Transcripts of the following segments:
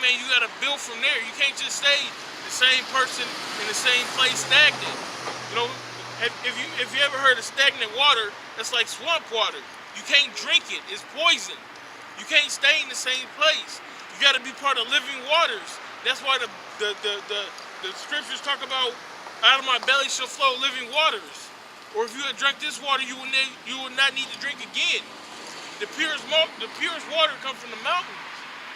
man, you gotta build from there. You can't just stay the same person in the same place stagnant. You know, if you ever heard of stagnant water, that's like swamp water. You can't drink it. It's poison. You can't stay in the same place. You got to be part of living waters. That's why the scriptures talk about out of my belly shall flow living waters. Or if you had drunk this water, you would not need to drink again. The purest water comes from the mountains,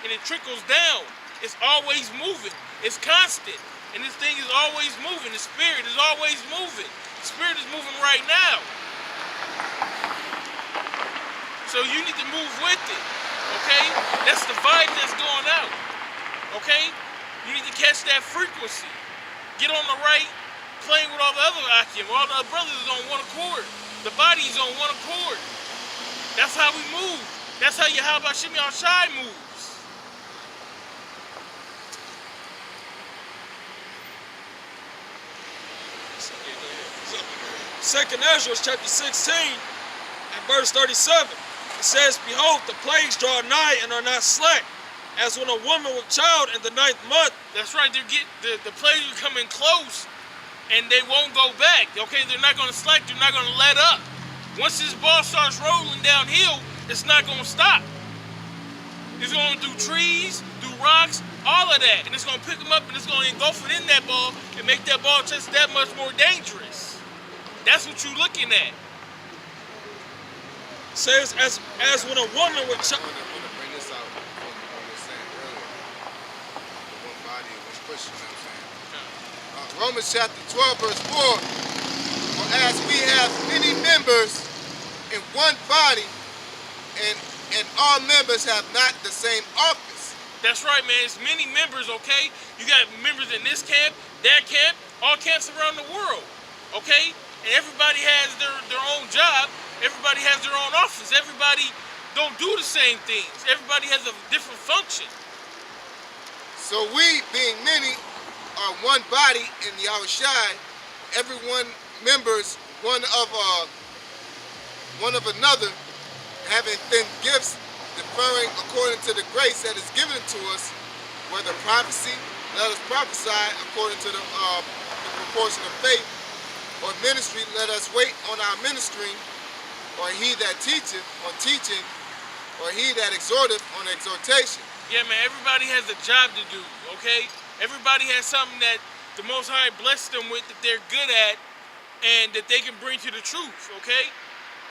and it trickles down. It's always moving. It's constant. And this thing is always moving. The spirit is always moving. The spirit is moving right now. So you need to move with it, okay? That's the vibe that's going out, okay? You need to catch that frequency. Get on the right plane with all the other Akim. All the other brothers is on one accord. The body's on one accord. That's how we move. That's how Yahweh Shimei Shai moves. Second Ezra chapter 16 and verse 37. It says, behold, the plagues draw nigh and are not slack, as when a woman with child in the 9th month. That's right. The plagues are coming close, and they won't go back. Okay, they're not going to slack. They're not going to let up. Once this ball starts rolling downhill, it's not going to stop. It's going through trees, through rocks, all of that, and it's going to pick them up and it's going to engulf it in that ball and make that ball just that much more dangerous. That's what you're looking at. Says as when a woman with child. I want to bring this out from what we were saying earlier. The one body and one push, you know what I'm saying? Romans chapter 12 verse 4. For as we have many members in one body, and all members have not the same office. That's right, man. It's many members, okay? You got members in this camp, that camp, all camps around the world, okay? And everybody has their own job. Everybody has their own office. Everybody don't do the same things. Everybody has a different function. So we, being many, are one body in the Yahushai. Everyone members one of another, having then gifts differing according to the grace that is given to us. Whether prophecy, let us prophesy according to the proportion of faith, or ministry, let us wait on our ministering, or he that teacheth on teaching, or he that exhorteth on exhortation. Yeah, man, everybody has a job to do, okay? Everybody has something that the Most High blessed them with that they're good at and that they can bring to the truth, okay?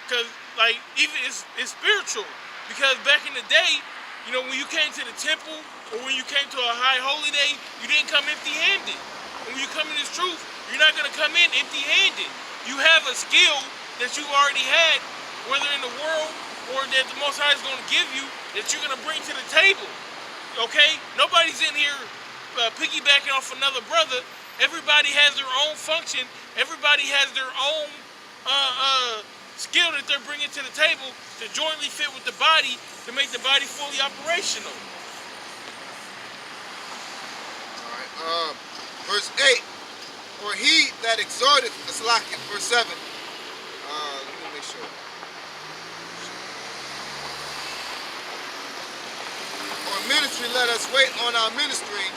Because, like, even it's spiritual. Because back in the day, you know, when you came to the temple or when you came to a high holy day, you didn't come empty-handed. And when you come in this truth, you're not going to come in empty-handed. You have a skill that you've already had, whether in the world or that the Most High is going to give you, that you're going to bring to the table. Okay? Nobody's in here piggybacking off another brother. Everybody has their own function. Everybody has their own skill that they're bringing to the table to jointly fit with the body to make the body fully operational. All right. Verse 8. For he that exhorteth, verse 7. Let me make sure. Or ministry, let us wait on our ministering.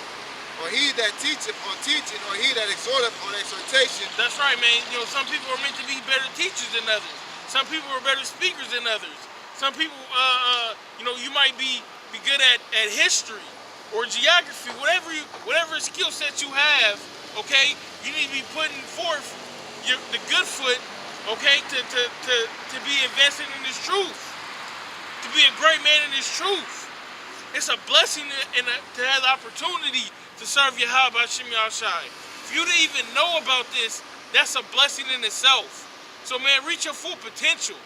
Or he that teacheth on teaching, or he that exhorteth on exhortation. That's right, man. You know, some people are meant to be better teachers than others. Some people are better speakers than others. Some people, you know, you might be good at history or geography, whatever skill set you have. Okay, you need to be putting forth the good foot, okay, to be advancing in this truth, to be a great man in this truth. It's a blessing to have the opportunity to serve Yahweh Shimei Shai. For you to even know about this, that's a blessing in itself. So man, reach your full potential.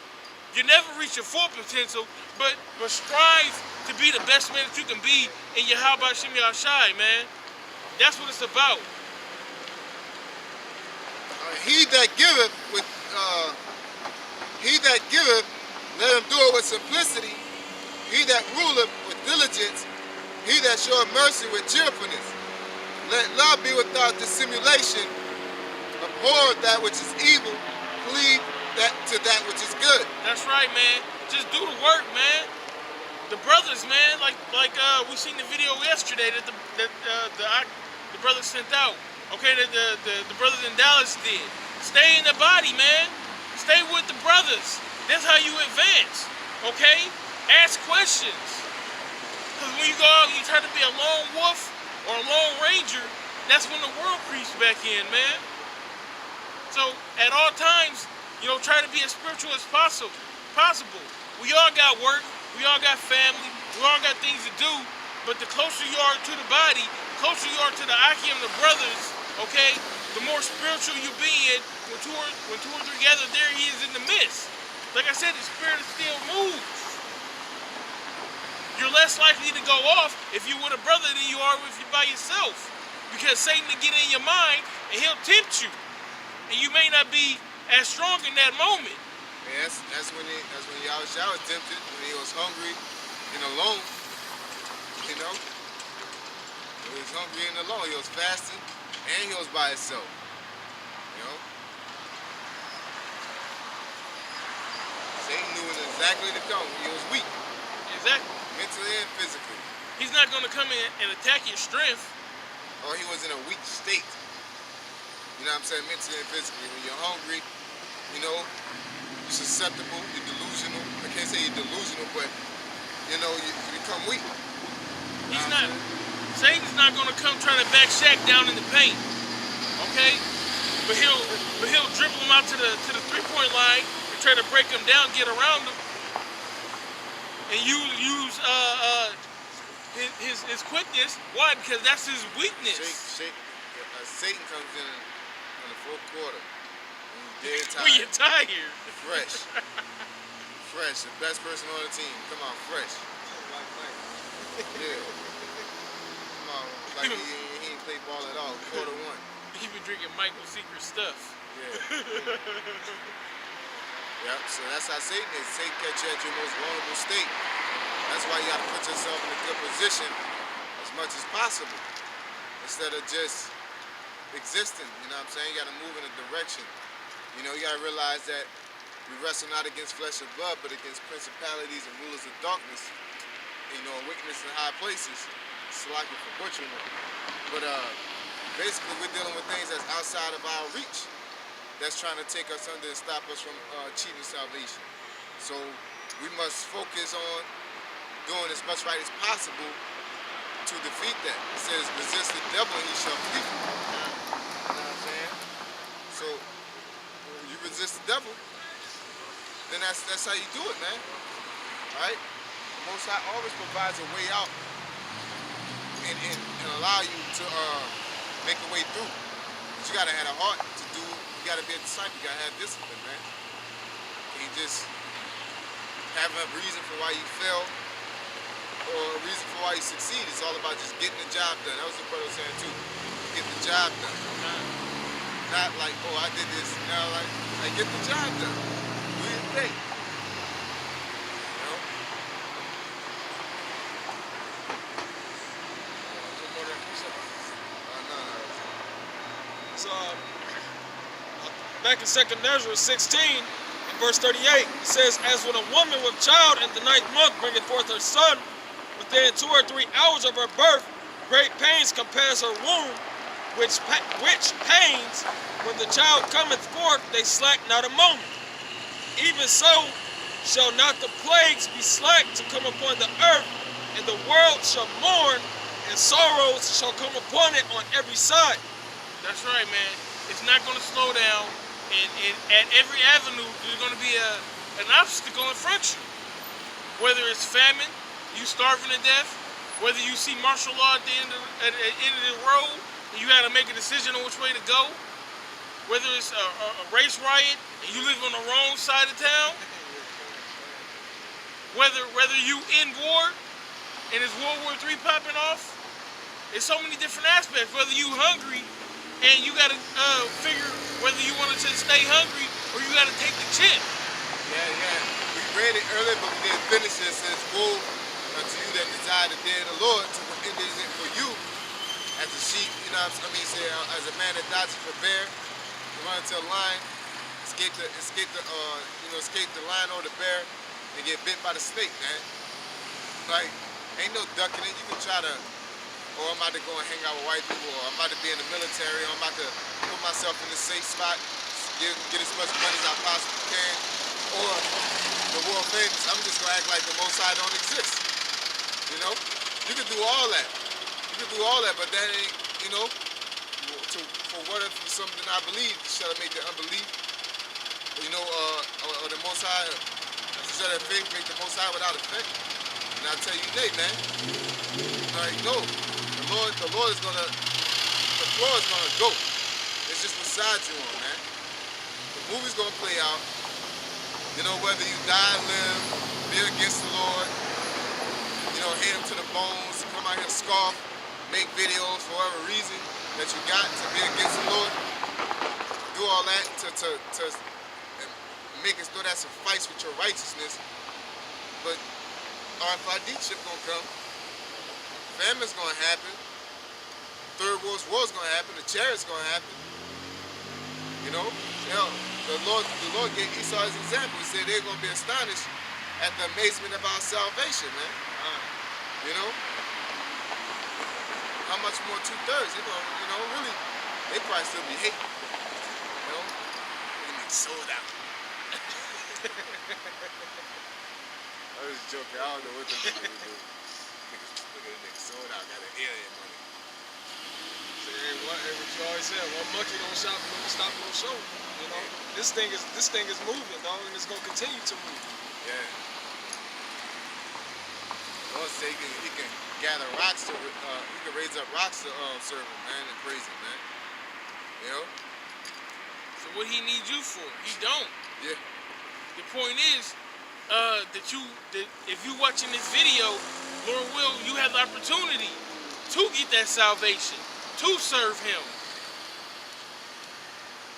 You never reach your full potential, but strive to be the best man that you can be in Yahweh Shimei Shai, man. That's what it's about. He that giveth, let him do it with simplicity. He that ruleth with diligence, he that showeth mercy with cheerfulness. Let love be without dissimulation. Abhor that which is evil, cleave to that which is good. That's right, man. Just do the work, man. the brothers, man, like we seen the video yesterday that the brothers sent out. Okay, that the brothers in Dallas did. Stay in the body, man. Stay with the brothers. That's how you advance. Okay, ask questions. Because when you go out, you try to be a lone wolf or a lone ranger. That's when the world creeps back in, man. So at all times, try to be as spiritual as possible. We all got work. We all got family. We all got things to do. But the closer you are to the body, the closer you are to the Akim, the brothers, okay, the more spiritual you being. When two or three gather, there he is in the midst. Like I said, the spirit still moves. You're less likely to go off if you're with a brother than you are if you're by yourself. Because Satan will get in your mind and he'll tempt you. And you may not be as strong in that moment. And that's when Yahushua was tempted, when he was hungry and alone, When he was hungry and alone, he was fasting and he was by himself, Satan knew exactly to come. He was weak. Exactly. Mentally and physically. He's not going to come in and attack your strength. Or he was in a weak state. You know what I'm saying? Mentally and physically. When you're hungry, you're susceptible, you're delusional. I can't say you're delusional, but you become weak. He's not. Satan's not going to come trying to back Shaq down in the paint. Okay? But he'll dribble him out to the 3-point line and try to break him down, get around him. And use his quickness. Why? Because that's his weakness. Satan comes in the fourth quarter. Dead tired. When you're tired. Fresh. Fresh. The best person on the team. Come on, fresh. Yeah. Come on. Like he ain't played ball at all. Quarter one. He been drinking Michael's secret stuff. Yeah. Yep, so that's how Satan is. Satan catch you at your most vulnerable state. That's why you got to put yourself in a good position as much as possible. Instead of just existing, you know what I'm saying? You got to move in a direction. You got to realize that we wrestle not against flesh and blood, but against principalities and rulers of darkness. Wickedness in high places. Slacking for butchering them. But basically, we're dealing with things that's outside of our reach. That's trying to take us under and stop us from achieving salvation. So we must focus on doing as much right as possible to defeat that. It says, resist the devil and he shall flee. You know what I'm saying? So when you resist the devil, then that's how you do it, man. All right? The Most High always provides a way out and allow you to make a way through. But you gotta have a heart to do. You gotta be a disciple. You gotta have discipline, man. You can't just have a reason for why you fail or a reason for why you succeed. It's all about just getting the job done. That was the brother was saying too. Get the job done. Not like, oh, I did this. Now, like get the job done. Do your thing. So, back in 2nd Ezra 16, in verse 38, it says, as when a woman with child in the 9th month bringeth forth her son, within 2 or 3 hours of her birth, great pains compass her womb, which pains, when the child cometh forth, they slack not a moment. Even so shall not the plagues be slack to come upon the earth, and the world shall mourn, and sorrows shall come upon it on every side. That's right, man. It's not going to slow down, and at every avenue, there's going to be an obstacle in front of you. Whether it's famine, you starving to death, whether you see martial law at the end of the road, and you got to make a decision on which way to go, whether it's a race riot, and you live on the wrong side of town, whether you in war, and it's World War III popping off, there's so many different aspects. Whether you hungry, and you gotta figure whether you want to just stay hungry or you gotta take the chip. Yeah. We read it earlier, but we didn't finish it. It says, woe unto you that desire the day of the Lord, to what it is for you as a sheep, say as a man that dodges for bear, to run into a lion, escape the lion or the bear, and get bit by the snake, man. Like, ain't no ducking it. You can try to, or I'm about to go and hang out with white people, or I'm about to be in the military, or I'm about to put myself in a safe spot, get as much money as I possibly can, or the world famous, I'm just gonna act like the Most High don't exist. You know? You can do all that. You can do all that, but that ain't, you know, for what if something I believe, shall I make the unbelief, you know, or the Most High, shall that faith make the Most High without effect? And I tell you, Nate, man, like, no, the Lord is gonna, the floor is gonna go. It's just what side you on, man. The movie's gonna play out. You know, whether you die, live, be against the Lord, you know, hate him to the bones, come out here scoff, make videos for whatever reason that you got to be against the Lord, do all that to make us know that suffice with your righteousness. But RFID chip gonna come, famine's gonna happen, Third World War's gonna happen, the chariots gonna happen. You know, the Lord gave Esau his example. He said they're gonna be astonished at the amazement of our salvation, man. You know, how much more 2/3? They're gonna, you know, really, they probably still be hating. You know, they get sold out. I was joking. I don't know what the niggas do. Look at the nigga sold out, got an alien money. Hey, what you always said, one monkey don't stop no show. You know, this thing is moving, dog, and it's gonna continue to move. Yeah. Lord say he can gather rocks to, he can raise up rocks to serve him, man, and praise him, man. You know? So what he needs you for? He don't. Yeah. The point is that if you watching this video, Lord will, you have the opportunity to get that salvation, to serve him.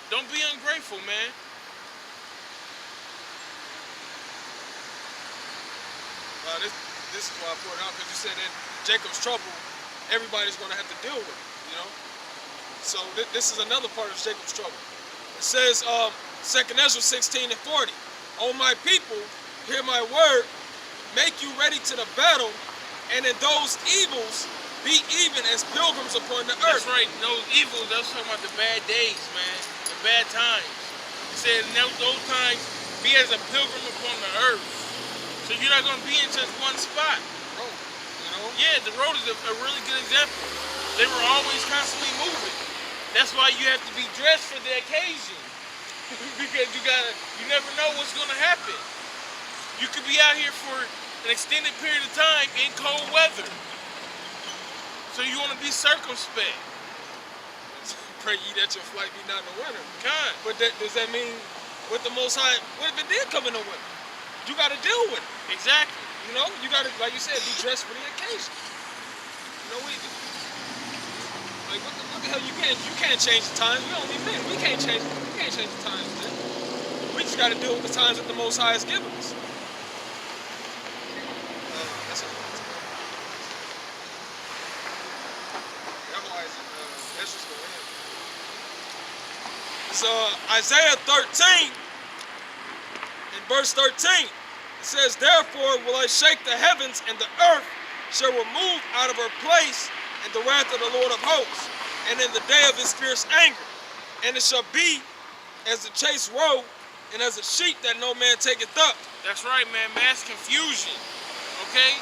Don't be ungrateful, man. This is why I brought it out, because you said that Jacob's trouble, everybody's going to have to deal with it, you know? So this is another part of Jacob's trouble. It says, 2nd Ezra 16:40, O my people, hear my word, make you ready to the battle, and in those evils, be even as pilgrims upon the earth. That's right, those evils, that's talking about the bad days, man, the bad times. He said in those times, be as a pilgrim upon the earth. So you're not going to be in just one spot. Road, you know? Yeah, the road is a really good example. They were always constantly moving. That's why you have to be dressed for the occasion. Because you never know what's going to happen. You could be out here for an extended period of time in cold weather. So you want to be circumspect. Pray ye that your flight be not in the winter. God. But does that mean with the Most High, what if it did come in the winter? You got to deal with it. Exactly. You know, you got to, like you said, be dressed for the occasion. You know, like what the hell? You can't change the times. We only men. We can't change the times, man. We just got to deal with the times that the Most High has given us. That's it. Otherwise, Ezra's going in. It's Isaiah 13. In verse 13, it says, therefore will I shake the heavens, and the earth shall remove out of her place in the wrath of the Lord of hosts, and in the day of his fierce anger. And it shall be as the chase roe, and as a sheep that no man taketh up. That's right, man. Mass confusion. Okay?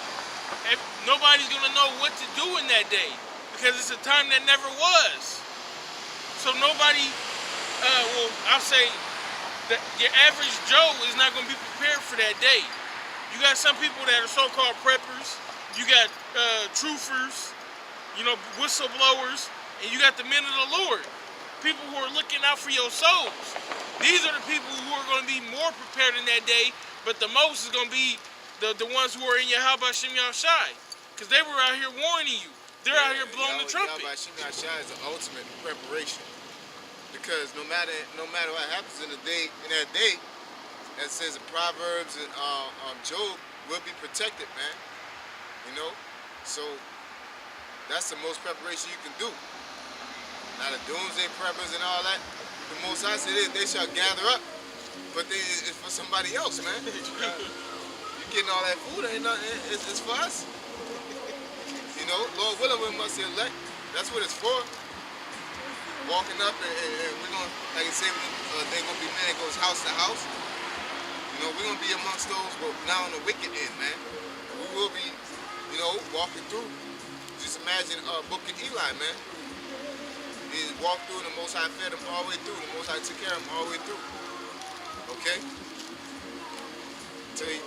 And nobody's going to know what to do in that day, because it's a time that never was. So nobody, I'll say, your average Joe is not going to be prepared for that day. You got some people that are so-called preppers. You got truthers, you know, whistleblowers, and you got the men of the Lord. People who are looking out for your souls. These are the people who are going to be more prepared in that day, but the most is going to be the ones who are in Yahweh Shem Shai, because they were out here warning you. They're out here blowing the trumpet. Yahweh Shem Shai is the ultimate preparation. Because no matter what happens in that day, as it says in Proverbs and Job, will be protected, man. You know, so that's the most preparation you can do. Now the doomsday preppers and all that, the Most High said they shall gather up, but it's for somebody else, man. You getting all that food ain't nothing. It's for us. You know, Lord willing, we must elect. That's what it's for. Walking up and we're gonna, like I say, they're gonna be men that goes house to house. You know, we're gonna be amongst those, but now on the wicked end, man. We will be, you know, walking through. Just imagine Book of Eli, man. He walked through and the Most High fed him all the way through. The Most High took care of him all the way through. Okay? Till he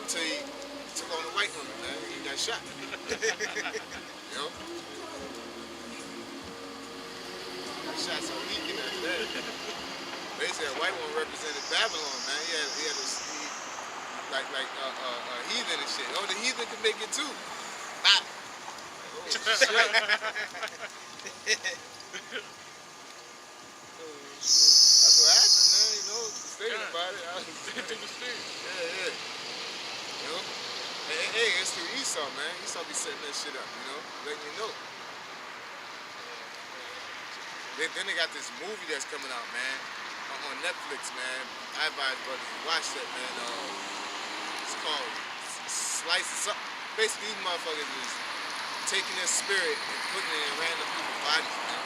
took on the white woman, man. He got shot. You know? Got shot so weak in that. They said a white woman represented Babylon, man. He had like a heathen and shit. Oh, the heathen could make it too. Bop. Oh, shit. That's what happened, man. You know, thinking about it. Yeah. You know? Hey, it's through Esau, man. Esau be setting that shit up, you know? Letting you know. Then they got this movie that's coming out, man. On Netflix, man. I advise brothers to watch that, man. It's called Slice of something. Basically, these motherfuckers is taking their spirit and putting it in random people's bodies, man.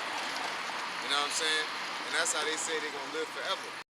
You know what I'm saying? And that's how they say they're gonna live forever.